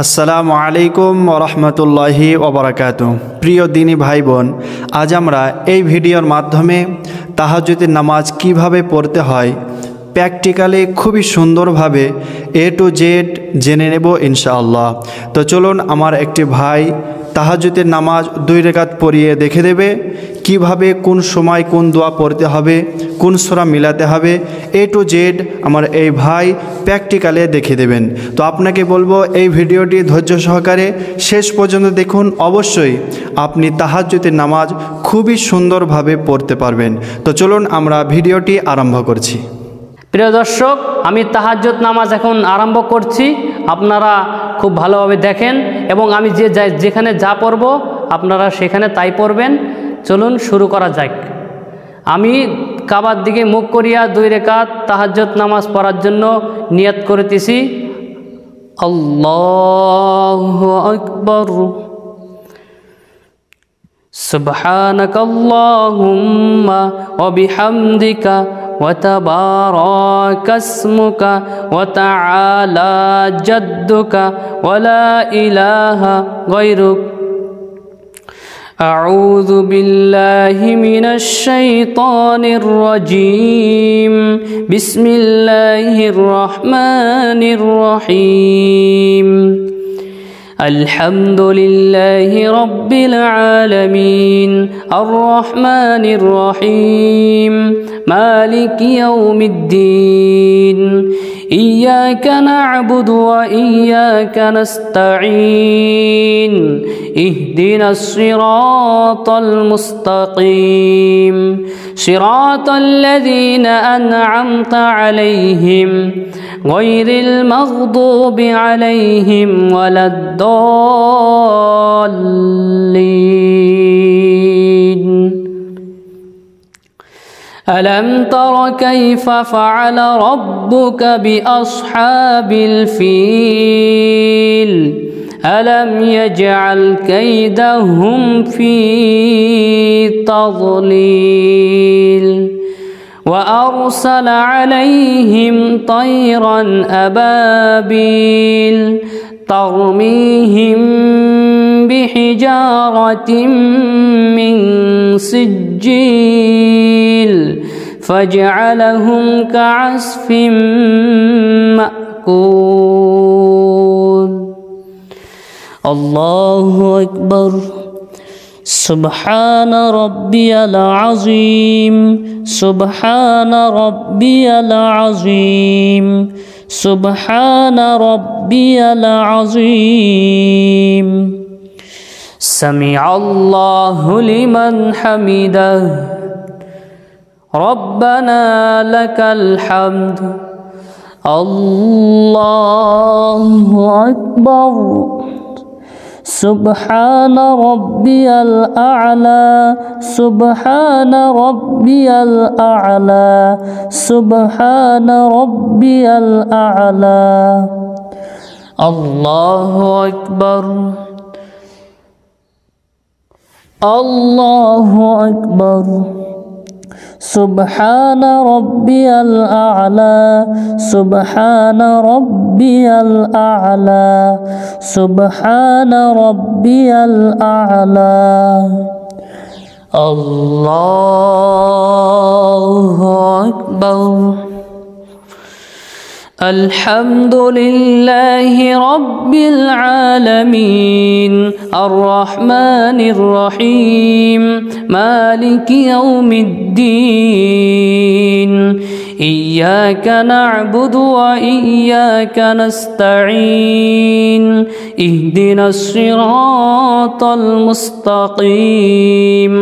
আসসালামু আলাইকুম ওরহমতুল্লাহি ওবরাকাতুহ। প্রিয় দিনী ভাই বোন, আজ আমরা এই ভিডিওর মাধ্যমে তাহাজ্জুদের নামাজ কিভাবে পড়তে হয় প্র্যাকটিক্যালি খুবই সুন্দরভাবে A to Z জেনে নেব ইনশাআল্লাহ। তো চলুন, আমার একটি ভাই তাহাজ্জুদের নামাজ 2 রাকাত পড়িয়ে দেখে দেবে কিভাবে কোন সময় কোন দোয়া পড়তে হবে, কোন সূরা মিলাতে হবে, A to Z আমার এই ভাই প্র্যাকটিক্যালে দেখে দেবেন। তো আপনাকে বলবো এই ভিডিওটি ধৈর্য সহকারে শেষ পর্যন্ত দেখুন, অবশ্যই আপনি তাহাজ্জুদের নামাজ খুবই সুন্দরভাবে পড়তে পারবেন। তো চলুন আমরা ভিডিওটি আরম্ভ করছি। প্রিয় দর্শক, আমি তাহাজ্জুদ নামাজ এখন আরম্ভ করছি, আপনারা খুব ভালোভাবে দেখেন এবং আমি যেখানে যা পড়ব আপনারা সেখানে তাই পড়বেন। চলুন শুরু করা যাক। আমি কাবার দিকে মুখ করিয়া 2 রাকাত তাহাজ্জুদ নামাজ পড়ার জন্য নিয়ত করিতেছি। আল্লাহু আকবার। সুবহানাকাল্লাহুম্মা ওয়া বিহামদিকা وتبارك اسمك وتعالى جدك ولا إله غيرك أعوذ بالله من الشيطان الرجيم بسم الله الرحمن الرحيم الحمد لله رب العالمين الرحمن الرحيم مالك يوم الدين إياك نعبد وإياك نستعين اهدنا الصراط المستقيم صراط الذين أنعمت عليهم غير المغضوب عليهم ولا الضالين ألم تر كيف فعل ربك بأصحاب الفيل ألم يجعل كيدهم في تضليل وأرسل عليهم طيرا أبابيل ترميهم بحجارة من سجيل فجعلهم كعصف مأكول الله أكبر سبحان ربي العظيم سبحان ربي العظيم سبحان ربي العظيم سمع الله لمن حمده ربنا لك الحمد الله أكبر سبحان ربي الأعلى سبحان ربي الأعلى سبحان ربي الأعلى الله أكبر الله أكبر سبحان ربي الأعلى سبحان ربي الأعلى سبحان ربي الأعلى الله أكبر الحمد لله رب العالمين الرحمن الرحيم مالك يوم الدين إياك نعبد وإياك نستعين اهدنا الصراط المستقيم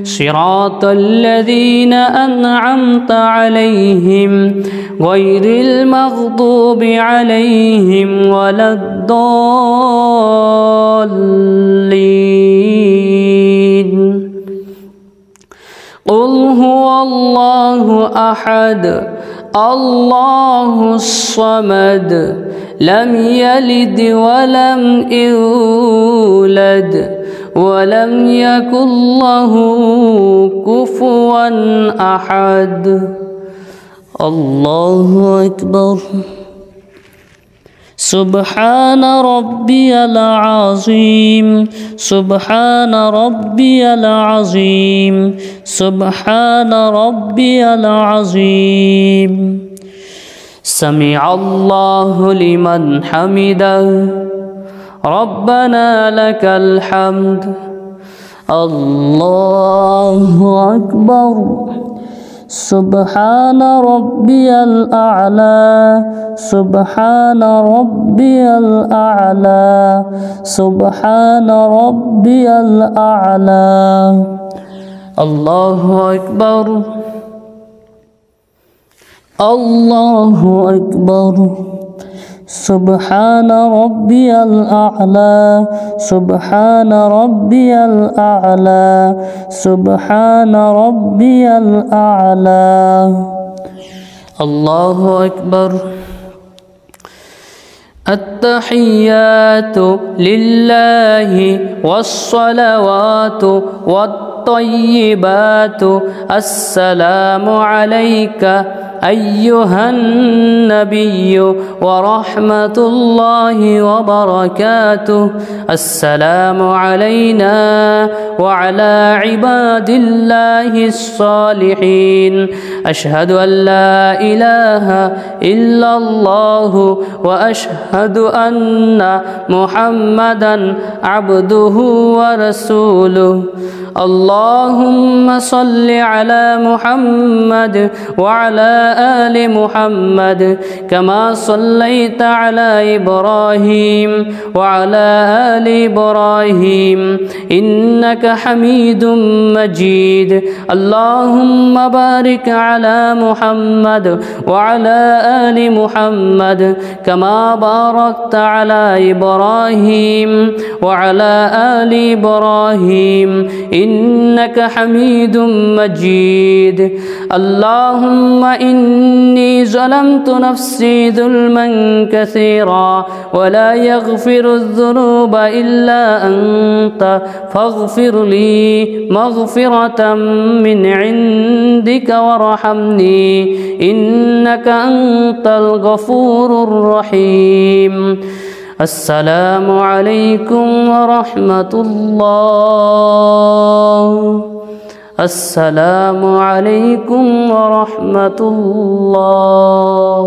صراط الذين أنعمت عليهم غير المغضوب عليهم ولا الضالين قل هو الله أحد الله الصمد لم يلد ولم يولد ولم يكن له كفوا أحد الله أكبر سبحان ربي العظيم سبحان ربي العظيم سبحان ربي العظيم سمع الله لمن حمده ربنا لك الحمد الله أكبر سبحان ربي الأعلى سبحان ربي الأعلى سبحان ربي الأعلى الله أكبر الله أكبر سبحان ربي الأعلى سبحان ربي الأعلى سبحان ربي الأعلى الله أكبر التحيات لله والصلوات والطيبات السلام عليك أيها النبي ورحمة الله وبركاته السلام علينا وعلى عباد الله الصالحين أشهد أن لا إله إلا الله وأشهد أن محمدا عبده ورسوله اللهم صل على محمد وعلى آل محمد كما صليت على إبراهيم وعلى آل إبراهيم إنك حميد مجيد اللهم بارك على محمد وعلى آل محمد كما باركت على إبراهيم وعلى آل إبراهيم إنك حميد مجيد اللهم إني ظلمت نفسي ظلما كثيرا ولا يغفر الذنوب إلا أنت فاغفر لي مغفرة من عندك وارحمني إنك أنت الغفور الرحيم السلام عليكم ورحمة الله السلام عليكم ورحمة الله